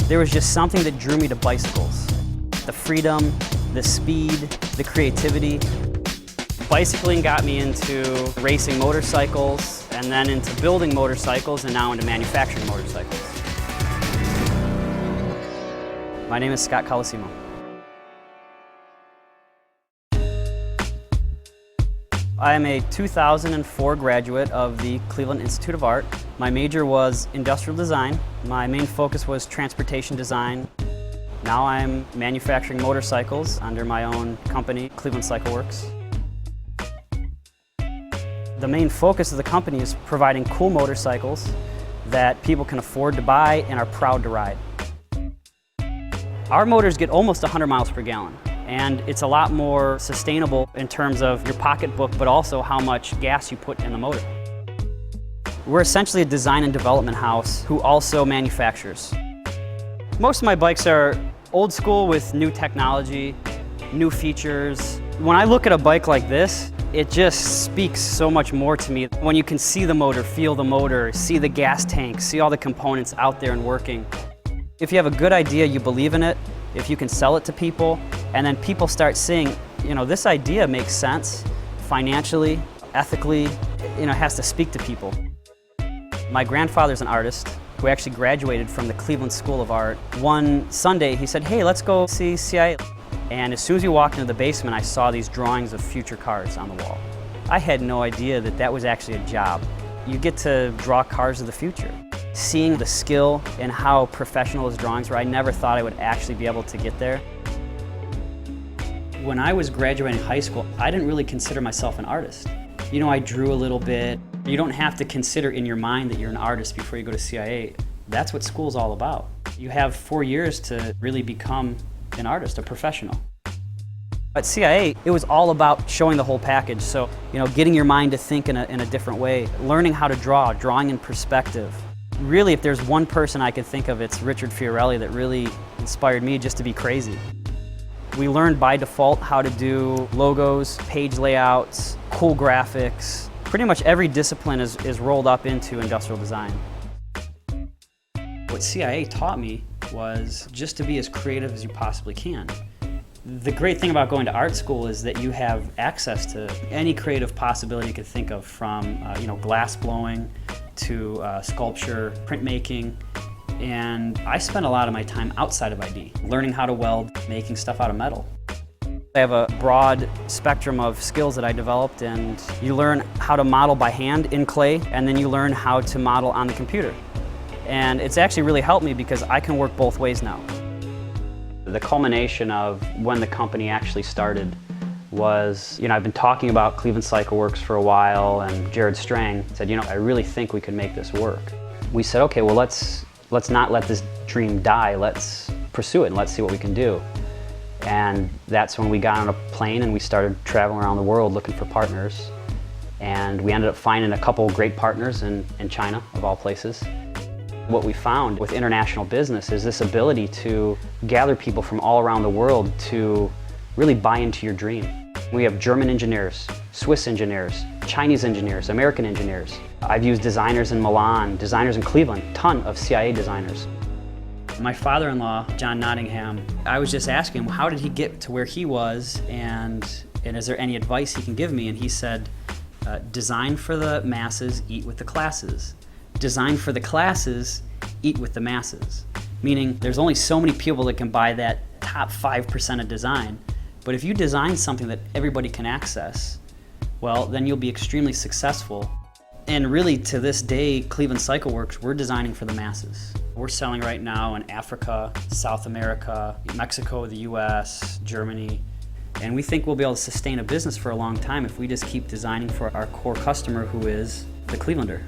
There was just something that drew me to bicycles. The freedom, the speed, the creativity. Bicycling got me into racing motorcycles, and then into building motorcycles, and now into manufacturing motorcycles. My name is Scott Colosimo. I am a 2004 graduate of the Cleveland Institute of Art. My major was industrial design. My main focus was transportation design. Now I'm manufacturing motorcycles under my own company, Cleveland CycleWerks. The main focus of the company is providing cool motorcycles that people can afford to buy and are proud to ride. Our motors get almost 100 miles per gallon. And it's a lot more sustainable in terms of your pocketbook, but also how much gas you put in the motor. We're essentially a design and development house who also manufactures. Most of my bikes are old school with new technology, new features. When I look at a bike like this, it just speaks so much more to me. When you can see the motor, feel the motor, see the gas tank, see all the components out there and working. If you have a good idea, you believe in it, if you can sell it to people, and then people start seeing, this idea makes sense financially, ethically, it has to speak to people. My grandfather's an artist who actually graduated from the Cleveland School of Art. One Sunday, he said, hey, let's go see CIA. And as soon as we walked into the basement, I saw these drawings of future cars on the wall. I had no idea that that was actually a job. You get to draw cars of the future. Seeing the skill and how professional his drawings were, I never thought I would actually be able to get there. When I was graduating high school, I didn't really consider myself an artist. I drew a little bit. You don't have to consider in your mind that you're an artist before you go to CIA. That's what school's all about. You have 4 years to really become an artist, a professional. At CIA, it was all about showing the whole package. So, getting your mind to think in a different way, learning how to draw, drawing in perspective. Really, if there's one person I could think of, it's Richard Fiorelli that really inspired me just to be crazy. We learned by default how to do logos, page layouts, cool graphics. Pretty much every discipline is rolled up into industrial design. What CIA taught me was just to be as creative as you possibly can. The great thing about going to art school is that you have access to any creative possibility you could think of, from glass blowing to sculpture, printmaking, and I spent a lot of my time outside of ID, learning how to weld, making stuff out of metal. I have a broad spectrum of skills that I developed, and you learn how to model by hand in clay, and then you learn how to model on the computer. And it's actually really helped me because I can work both ways now. The culmination of when the company actually started was, I've been talking about Cleveland CycleWerks for a while, and Jared Strang said, I really think we could make this work. We said, okay, well, let's not let this dream die. Let's pursue it and let's see what we can do. And that's when we got on a plane and we started traveling around the world looking for partners. And we ended up finding a couple great partners in China, of all places. What we found with international business is this ability to gather people from all around the world to really buy into your dream. We have German engineers, Swiss engineers, Chinese engineers, American engineers. I've used designers in Milan, designers in Cleveland, a ton of CIA designers. My father-in-law, John Nottingham, I was just asking him, how did he get to where he was, and is there any advice he can give me? And he said, design for the masses, eat with the classes. Design for the classes, eat with the masses. Meaning there's only so many people that can buy that top 5% of design. But if you design something that everybody can access, well, then you'll be extremely successful. And really, to this day, Cleveland CycleWerks, we're designing for the masses. We're selling right now in Africa, South America, Mexico, the US, Germany. And we think we'll be able to sustain a business for a long time if we just keep designing for our core customer, who is the Clevelander.